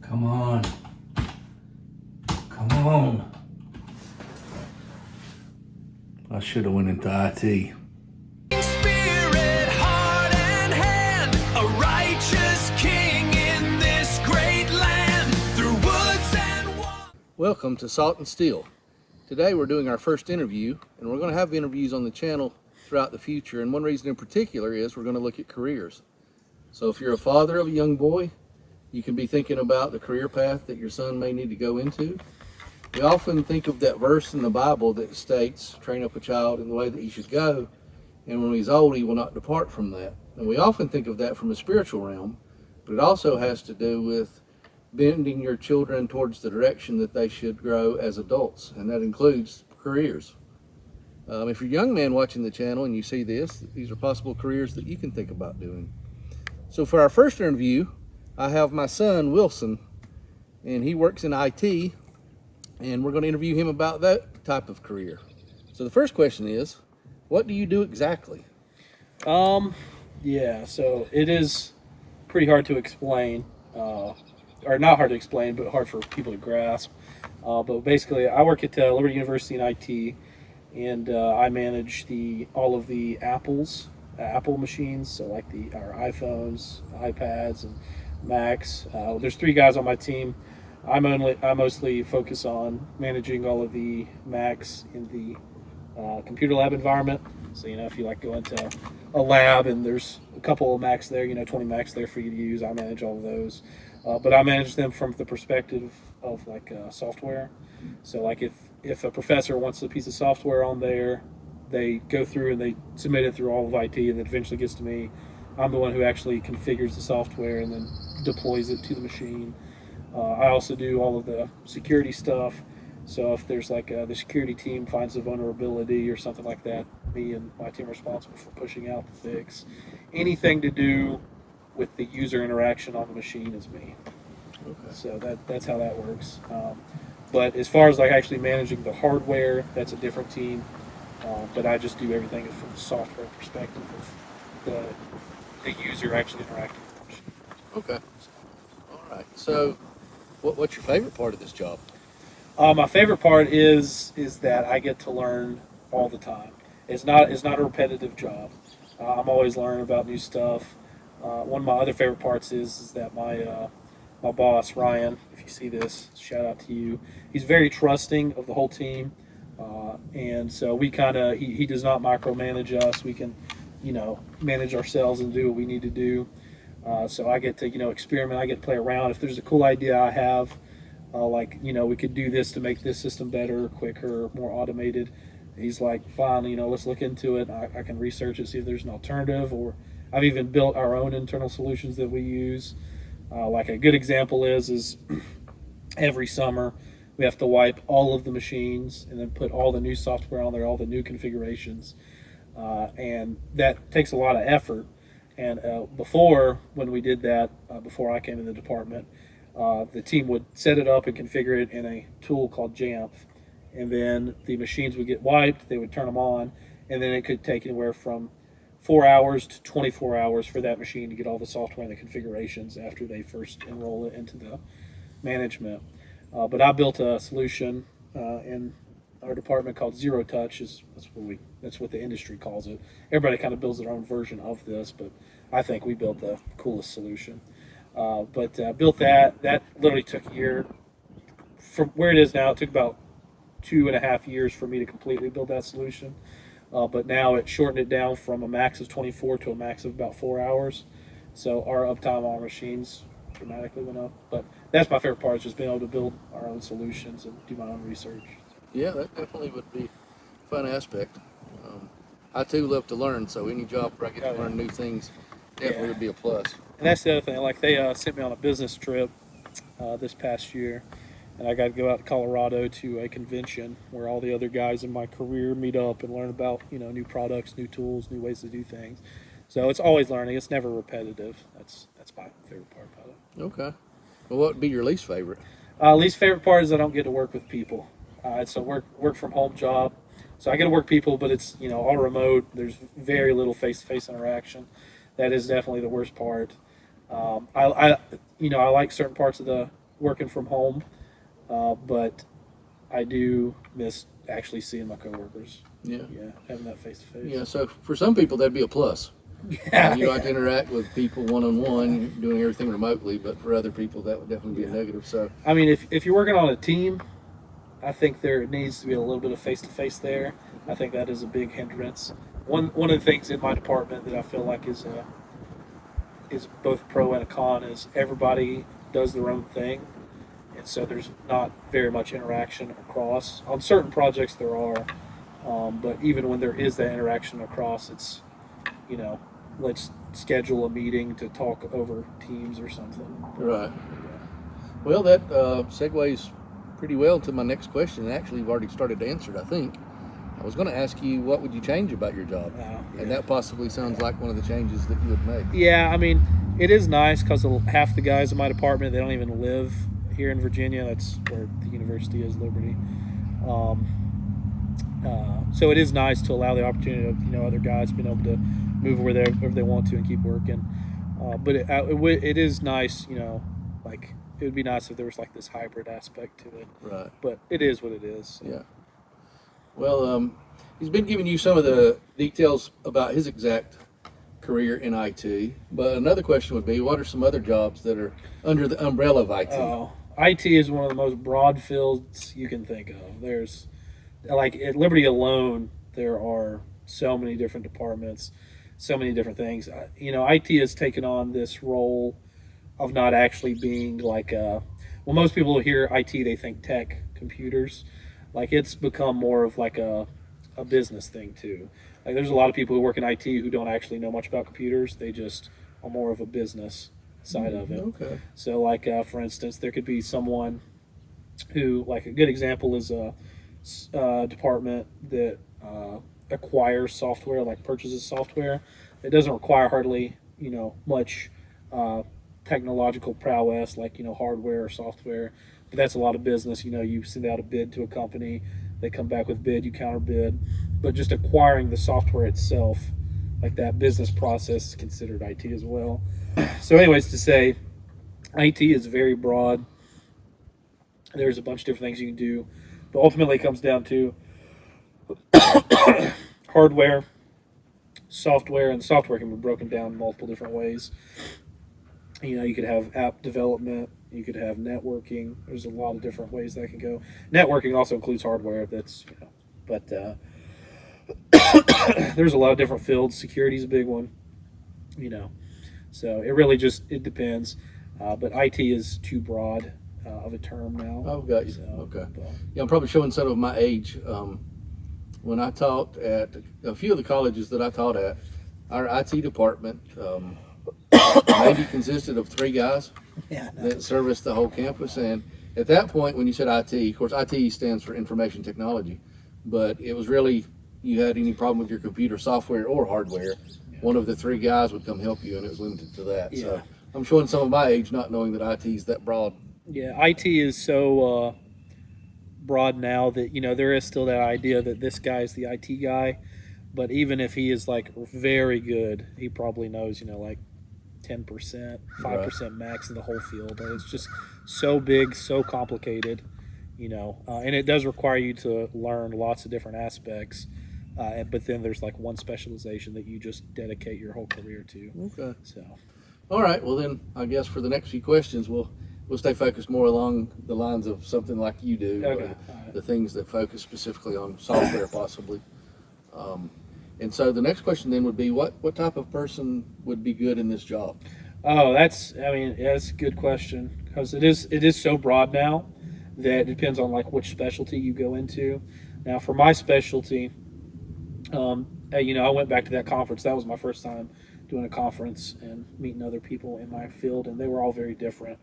Come on. Come on. I should have went into IT. Spirit, heart, and hand, a righteous king in this great land, through woods and walls. Welcome to Salt and Steel. Today we're doing our first interview, and we're going to have interviews on the channel throughout the future, and one reason in particular is we're going to look at careers. So if you're a father of a young boy, you can be thinking about the career path that your son may need to go into. We often think of that verse in the Bible that states, train up a child in the way that he should go, and when he's old he will not depart from that. And we often think of that from a spiritual realm, but it also has to do with bending your children towards the direction that they should grow as adults, and that includes careers. If you're a young man watching the channel and you see this, these are possible careers that you can think about doing. So for our first interview, I have my son Wilson, and he works in IT, and we're going to interview him about that type of career. So the first question is, what do you do exactly? Yeah, so it is pretty hard to explain, or not hard to explain, but hard for people to grasp. But basically, I work at Liberty University in IT, and I manage all of the Apple machines, so like our iPhones, iPads, and Macs. There's 3 guys on my team. I mostly focus on managing all of the Macs in the computer lab environment. So, if you go into a lab and there's a couple of Macs there, 20 Macs there for you to use, I manage all of those. But I manage them from the perspective of software. So if a professor wants a piece of software on there, they go through and they submit it through all of IT, and it eventually gets to me. I'm the one who actually configures the software and then deploys it to the machine. I also do all of the security stuff. So if there's the security team finds a vulnerability or something like that, me and my team are responsible for pushing out the fix. Anything to do with the user interaction on the machine is me. Okay. So that's how that works. But as far as actually managing the hardware, that's a different team. But I just do everything from the software perspective of the user actually interacting with the machine. Okay. All right. So what's your favorite part of this job? My favorite part is that I get to learn all the time. It's not a repetitive job. I'm always learning about new stuff. One of my other favorite parts is that my boss Ryan, if you see this, shout out to you. He's very trusting of the whole team, and so we he does not micromanage us. We can manage ourselves and do what we need to do. So I get to experiment. I get to play around. If there's a cool idea I have, we could do this to make this system better, quicker, more automated. He's like, fine, let's look into it. I can research it, see if there's an alternative, or I've even built our own internal solutions that we use. A good example is every summer we have to wipe all of the machines and then put all the new software on there, all the new configurations, and that takes a lot of effort. And before, when we did that, before I came in the department, the team would set it up and configure it in a tool called Jamf, and then the machines would get wiped, they would turn them on, and then it could take anywhere from 4 hours to 24 hours for that machine to get all the software and the configurations after they first enroll it into the management. But I built a solution in our department called Zero Touch. That's what the industry calls it. Everybody kind of builds their own version of this, but I think we built the coolest solution. Built that. That literally took a year. From where it is now, it took about 2.5 years for me to completely build that solution. But now it shortened it down from a max of 24 to a max of about 4 hours. So our uptime on our machines dramatically went up. But that's my favorite part, is just being able to build our own solutions and do my own research. Yeah, that definitely would be a fun aspect. I too love to learn, so any job where I get to learn new things definitely would be a plus. And that's the other thing. They sent me on a business trip this past year, and I got to go out to Colorado to a convention where all the other guys in my career meet up and learn about new products, new tools, new ways to do things. So it's always learning. It's never repetitive. That's my favorite part about it. Okay. Well, what would be your least favorite? Least favorite part is I don't get to work with people. It's a work from home job, so I get to work people, but it's all remote. There's very little face-to-face interaction. That is definitely the worst part. I like certain parts of the working from home, but I do miss actually seeing my coworkers. Yeah. Yeah, having that face to face. Yeah. So for some people, that'd be a plus. Yeah, You don't have to interact with people one-on-one, doing everything remotely. But for other people, that would definitely be a negative. So I mean, if you're working on a team, I think there needs to be a little bit of face to face there. I think that is a big hindrance. One of the things in my department that I feel like is both pro and a con is everybody does their own thing, and so there's not very much interaction across. On certain projects there are, but even when there is that interaction across, it's, let's schedule a meeting to talk over Teams or something. right. Well, that segues pretty well to my next question. And actually, you've already started to answer it, I think. I was going to ask you, what would you change about your job? And that possibly sounds like one of the changes that you would make. Yeah, I mean, it is nice because half the guys in my department, they don't even live here in Virginia. That's where the university is, Liberty. So it is nice to allow the opportunity of other guys being able to move wherever they want to and keep working. But it is nice, like it would be nice if there was like this hybrid aspect to it. Right. But it is what it is. Yeah. Well, he's been giving you some of the details about his exact career in IT. But another question would be, what are some other jobs that are under the umbrella of IT? IT is one of the most broad fields you can think of. There's, like at Liberty alone, there are so many different departments, so many different things. IT has taken on this role of not actually being like most people hear IT, they think tech, computers. Like it's become more of like a business thing too. Like there's a lot of people who work in IT who don't actually know much about computers. They just are more of a business side of it. Okay. So like for instance, there could be someone who, like a good example is a department that acquires software, like purchases software. It doesn't require hardly much technological prowess, like hardware or software. But that's a lot of business. You send out a bid to a company, they come back with bid, you counter bid. But just acquiring the software itself, like that business process, is considered IT as well. So anyways, to say, IT is very broad. There's a bunch of different things you can do. But ultimately it comes down to hardware, software, and software can be broken down in multiple different ways. You could have app development, you could have networking. There's a lot of different ways that can go. Networking also includes hardware. That's but there's a lot of different fields. Security is a big one. So it really it depends. But IT is too broad of a term now. I've got you. So, Okay. Yeah, I'm probably showing some of my age. When I taught at a few of the colleges that I taught at, our IT department maybe consisted of 3 guys that serviced the whole campus. And at that point, when you said IT, of course, IT stands for information technology, but it was really, you had any problem with your computer software or hardware, one of the 3 guys would come help you, and it was limited to that. Yeah. So I'm showing some of my age, not knowing that IT is that broad. Yeah, IT is so broad now that there is still that idea that this guy is the IT guy, but even if he is like very good, he probably knows like 10%, 5% max in the whole field. And it's just so big, so complicated, and it does require you to learn lots of different aspects. But then there's like one specialization that you just dedicate your whole career to. Okay. So, All right. Well, then I guess for the next few questions, we'll stay focused more along the lines of something like you do, Okay. The things that focus specifically on software, possibly. And so the next question then would be, what type of person would be good in this job? oh, that's a good question, because it is so broad now that it depends on like which specialty you go into. Now, for my specialty, I went back to that conference. That was my first time doing a conference and meeting other people in my field, and they were all very different.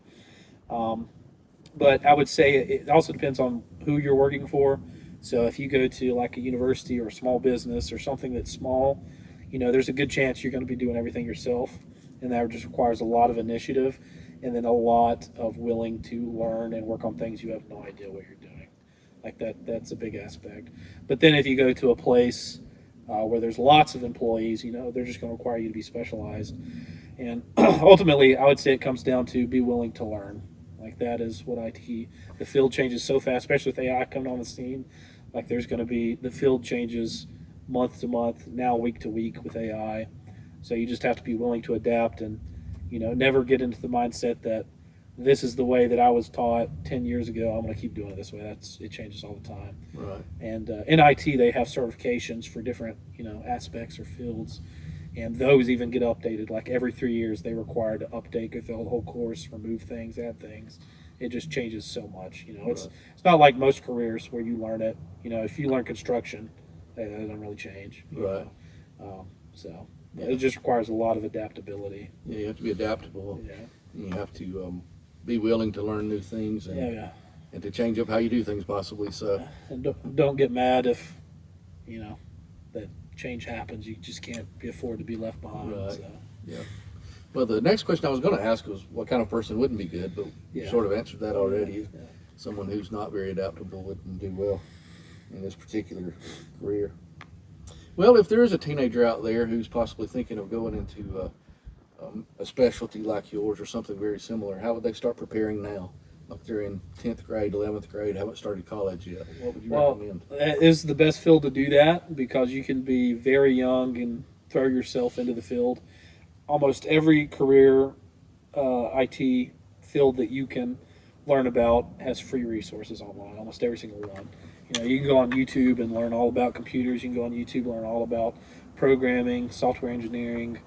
But I would say it also depends on who you're working for. So if you go to like a university or a small business or something that's small, there's a good chance you're going to be doing everything yourself, and that just requires a lot of initiative and then a lot of willing to learn and work on things you have no idea what you're doing. Like that's a big aspect. But then if you go to a place where there's lots of employees, they're just going to require you to be specialized. And ultimately, I would say it comes down to be willing to learn. Like like that is what IT. The field changes so fast, especially with AI coming on the scene. Like there's going to be the field changes month to month, now week to week with AI. So you just have to be willing to adapt and never get into the mindset that this is the way that I was taught 10 years ago. I'm going to keep doing it this way. It changes all the time. Right. And in IT, they have certifications for different aspects or fields, and those even get updated. Like every 3 years, they require to update, go through the whole course, remove things, add things. It just changes so much. It's not like most careers where you learn it. If you learn construction, that doesn't really change. Right. So it just requires a lot of adaptability. Yeah, you have to be adaptable. Yeah. You have to be willing to learn new things and, Yeah. and to change up how you do things possibly. So, And don't get mad if that change happens. You just can't afford to be left behind. Right. So. yeah. Well, the next question I was going to ask was what kind of person wouldn't be good, but you Yeah. sort of answered that already. Yeah. Someone who's not very adaptable wouldn't do well in this particular career. Well, if there is a teenager out there who's possibly thinking of going into a specialty like yours or something very similar, how would they start preparing now? Like they're in 10th grade, 11th grade, haven't started college yet. What would you recommend? That is the best field to do that because you can be very young and throw yourself into the field. Almost every career IT field that you can learn about has free resources online, almost every single one. You can go on YouTube and learn all about computers. You can go on YouTube and learn all about programming, software engineering,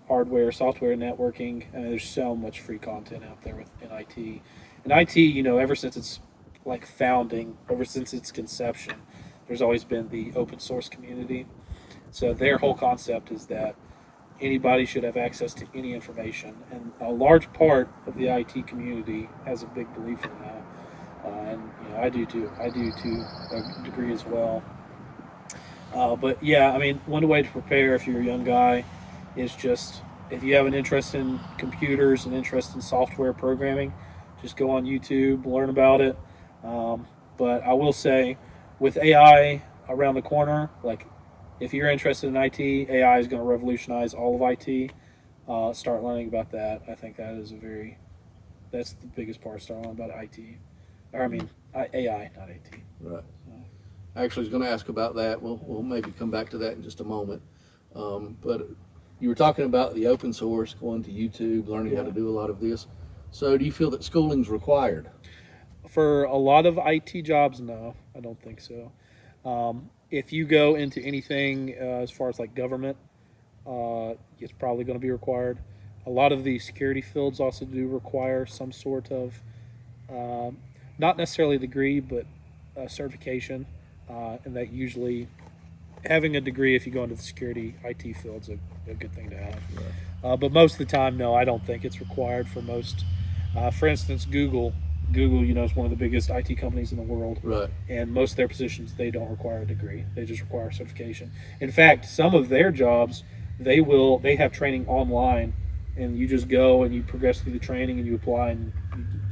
hardware, software networking. I mean, there's so much free content out there in IT. And IT, ever since its founding, ever since its conception, there's always been the open source community. So their whole concept is that anybody should have access to any information, and a large part of the IT community has a big belief in that. And I do too. I do to a degree as well. But yeah, I mean, one way to prepare if you're a young guy is just if you have an interest in computers and interest in software programming, just go on YouTube, learn about it. But I will say, with AI around the corner, like if you're interested in IT, AI is going to revolutionize all of IT. Start learning about that. I think that's the biggest part. Start learning about IT. Or I mean, AI, not IT. Right. I actually was going to ask about that. We'll maybe come back to that in just a moment. But you were talking about the open source, going to YouTube, learning how to do a lot of this. So do you feel that schooling's required? For a lot of IT jobs, no, I don't think so. If you go into anything as far as like government, it's probably going to be required. A lot of the security fields also do require some sort of, not necessarily a degree, but a certification. And that usually, having a degree if you go into the security IT field is a good thing to have. Right. But most of the time, no, I don't think it's required for most. For instance, Google, is one of the biggest IT companies in the world. Right. And most of their positions, they don't require a degree. They just require certification. In fact, some of their jobs, they have training online, and you just go and you progress through the training and you apply and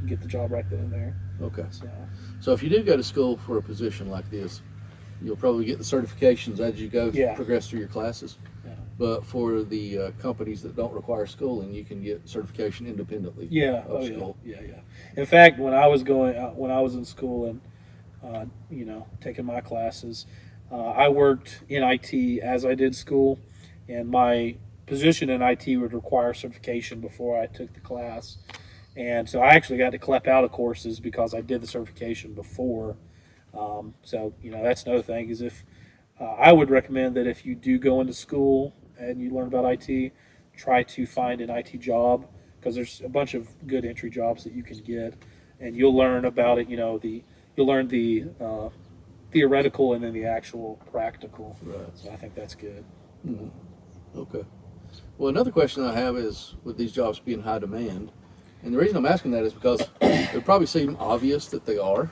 you get the job right then and there. Okay. So if you do go to school for a position like this, you'll probably get the certifications as you go progress through your classes. Yeah. But for the companies that don't require schooling, you can get certification independently of school. Yeah. In fact, when I was in school and taking my classes, I worked in IT as I did school, and my position in IT would require certification before I took the class. And so I actually got to CLEP out of courses because I did the certification before. So that's another thing is if I would recommend that if you do go into school and you learn about IT, try to find an IT job because there's a bunch of good entry jobs that you can get, and you'll learn about it. You'll learn the theoretical and then the actual practical. Right. So I think that's good. Mm-hmm. Okay. Well, another question I have is with these jobs being high demand, and the reason I'm asking that is because it would probably seem obvious that they are,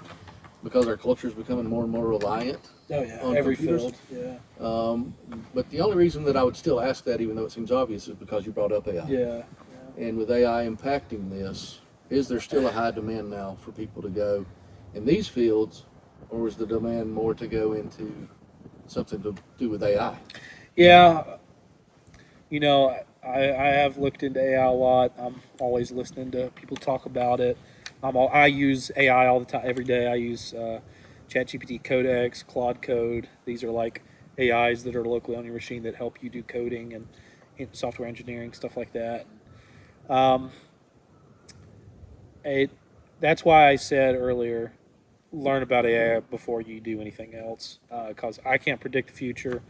because our culture is becoming more and more reliant. Oh yeah, on every computers. field. Yeah. But the only reason that I would still ask that, even though it seems obvious, is because you brought up AI. Yeah. And with AI impacting this, is there still a high demand now for people to go in these fields, or is the demand more to go into something to do with AI? Yeah. I have looked into AI a lot. I'm always listening to people talk about it. I use AI all the time, every day. I use ChatGPT Codex, Claude Code. These are like AIs that are locally on your machine that help you do coding and software engineering, stuff like that. Um, it, that's why I said earlier, learn about AI before you do anything else, because I can't predict the future.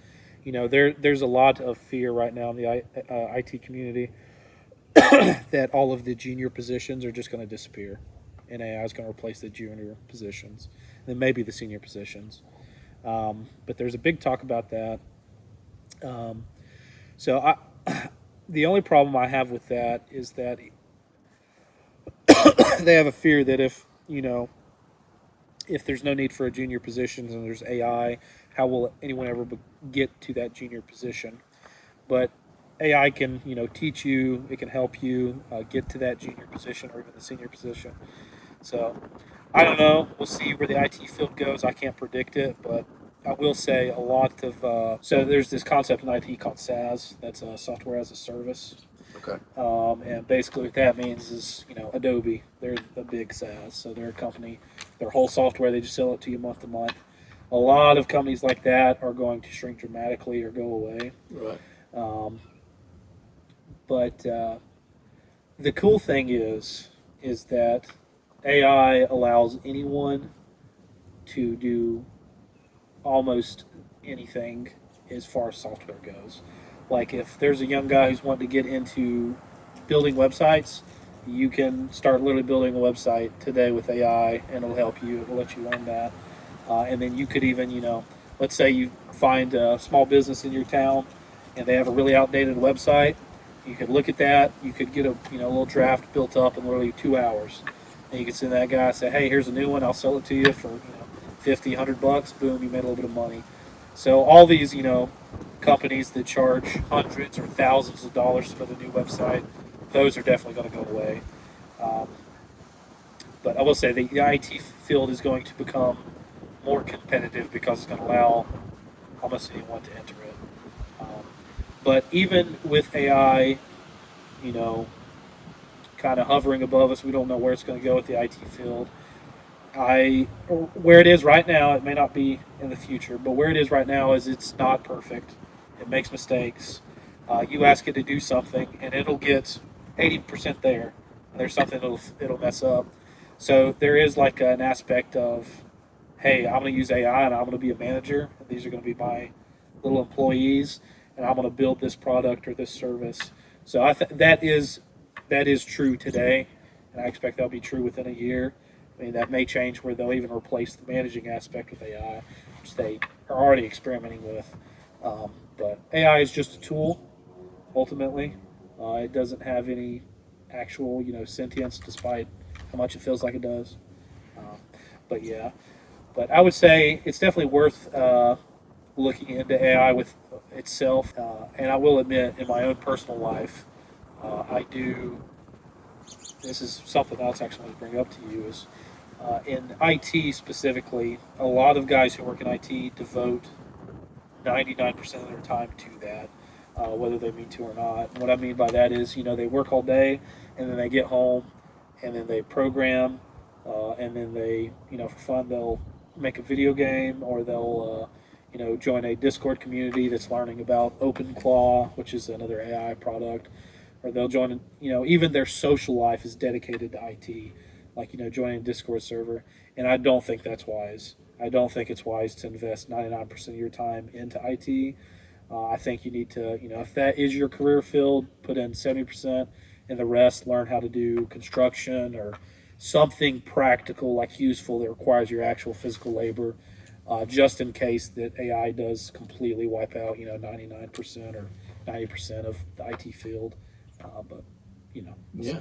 There's a lot of fear right now in the IT community that all of the junior positions are just going to disappear, and AI is going to replace the junior positions, and then maybe the senior positions. But there's a big talk about that. Um, so the only problem I have with that is that they have a fear that if there's no need for a junior position and there's AI, how will anyone ever get to that junior position? But AI can, teach you. It can help you get to that junior position or even the senior position. So I don't know. We'll see where the IT field goes. I can't predict it, but I will say a lot of. So there's this concept in IT called SaaS. That's a software as a service. Okay. And basically what that means is, Adobe, they're the big SaaS. So they're a company, their whole software, they just sell it to you month to month. A lot of companies like that are going to shrink dramatically or go away. Right. But the cool thing is that AI allows anyone to do almost anything as far as software goes. Like if there's a young guy who's wanting to get into building websites, you can start literally building a website today with AI, and it'll help you. It'll let you learn that, and then you could even, let's say you find a small business in your town, and they have a really outdated website. You could look at that. You could get a little draft built up in literally 2 hours, and you could send that guy and say, "Hey, here's a new one. I'll sell it to you for $50, $100. Boom, you made a little bit of money." So all these companies that charge hundreds or thousands of dollars to build a new website, those are definitely going to go away. But I will say the IT field is going to become more competitive because it's going to allow almost anyone to enter it. But even with AI, kind of hovering above us, we don't know where it's going to go with the IT field. Where it is right now, it may not be in the future, but where it is right now is it's not perfect. It makes mistakes. You ask it to do something, and it'll get 80% there. And there's something it'll mess up. So there is like an aspect of, hey, I'm going to use AI, and I'm going to be a manager, and these are going to be my little employees, and I'm going to build this product or this service. So that is true today, and I expect that'll be true within a year. I mean, that may change where they'll even replace the managing aspect with AI, which they are already experimenting with. But AI is just a tool, ultimately. It doesn't have any actual, sentience, despite how much it feels like it does. But yeah, but I would say it's definitely worth looking into AI with itself. And I will admit, in my own personal life, I do. This is something else actually I want to bring up to you is. In IT specifically, a lot of guys who work in IT devote 99% of their time to that, whether they mean to or not. And what I mean by that is, they work all day, and then they get home, and then they program, and then they, for fun, they'll make a video game, or they'll, join a Discord community that's learning about OpenClaw, which is another AI product, or they'll join, even their social life is dedicated to IT. Like, joining a Discord server. And I don't think that's wise. I don't think it's wise to invest 99% of your time into IT. I think you need to, if that is your career field, put in 70%, and the rest learn how to do construction or something practical, like useful, that requires your actual physical labor, just in case that AI does completely wipe out, 99% or 90% of the IT field. But Yeah.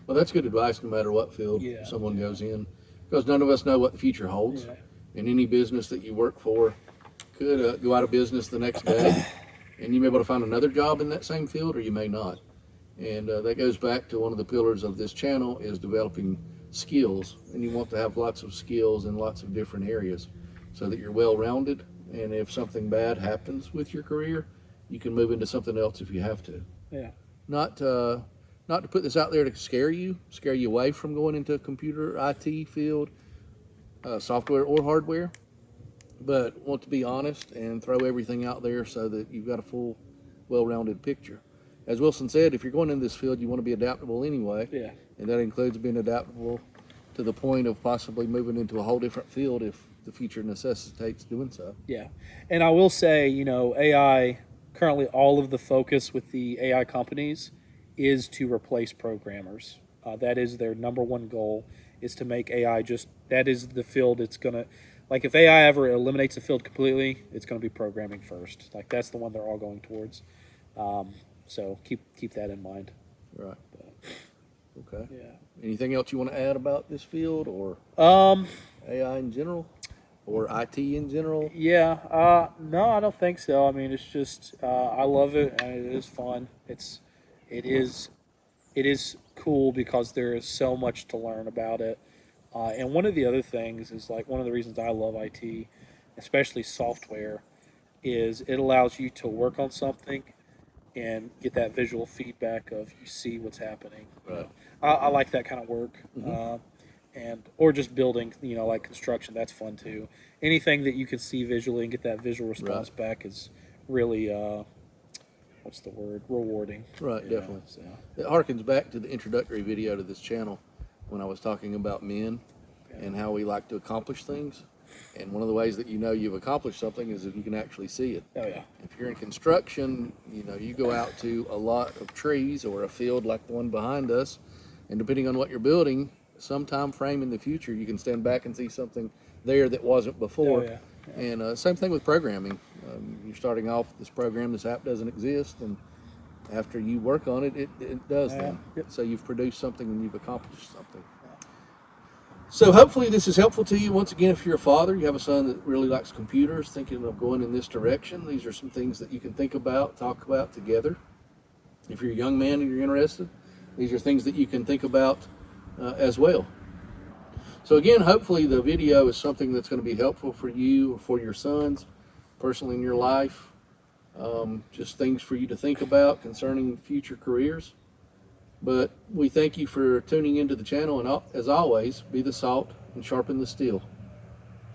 Well, that's good advice no matter what field someone goes in, because none of us know what the future holds. Yeah. And any business that you work for could go out of business the next day, and you may be able to find another job in that same field, or you may not. And that goes back to one of the pillars of this channel is developing skills, and you want to have lots of skills in lots of different areas so that you're well-rounded, and if something bad happens with your career, you can move into something else if you have to. Yeah. Not not to put this out there to scare you away from going into a computer IT field, software or hardware, but want to be honest and throw everything out there so that you've got a full, well-rounded picture. As Wilson said, if you're going in this field, you want to be adaptable anyway. Yeah. And that includes being adaptable to the point of possibly moving into a whole different field if the future necessitates doing so. Yeah. And I will say, you know, AI, currently all of the focus with the AI companies is to replace programmers. That is their number one goal, is to make AI just, that is the field it's going to, like if AI ever eliminates the field completely, it's going to be programming first. Like that's the one they're all going towards. So keep that in mind. Right. Okay. Yeah. Anything else you want to add about this field or AI in general or IT in general? Yeah. No, I don't think so. I mean, it's just I love it and it is fun. It is cool because there is so much to learn about it. And one of the other things is like one of the reasons I love IT, especially software, is it allows you to work on something and get that visual feedback of you see what's happening. Right. I like that kind of work. And or just building, you know, like construction, that's fun too. Anything that you can see visually and get that visual response back is really what's the word? Rewarding. Right, Yeah, definitely. so. It harkens back to the introductory video to this channel when I was talking about men and how we like to accomplish things. And one of the ways that you know you've accomplished something is if you can actually see it. Oh yeah. If you're in construction, you know, you go out to a lot of trees or a field like the one behind us, and depending on what you're building, some time frame in the future, you can stand back and see something there that wasn't before. Oh, yeah. And same thing with programming. You're starting off this program, this app doesn't exist, and after you work on it, it does then. Yep. So you've produced something and you've accomplished something. So hopefully this is helpful to you. Once again, if you're a father, you have a son that really likes computers, thinking of going in this direction, these are some things that you can think about, talk about together. If you're a young man and you're interested, these are things that you can think about as well. So again, hopefully the video is something that's going to be helpful for you or for your sons, personally in your life. Just things for you to think about concerning future careers. But we thank you for tuning into the channel, and as always, be the salt and sharpen the steel.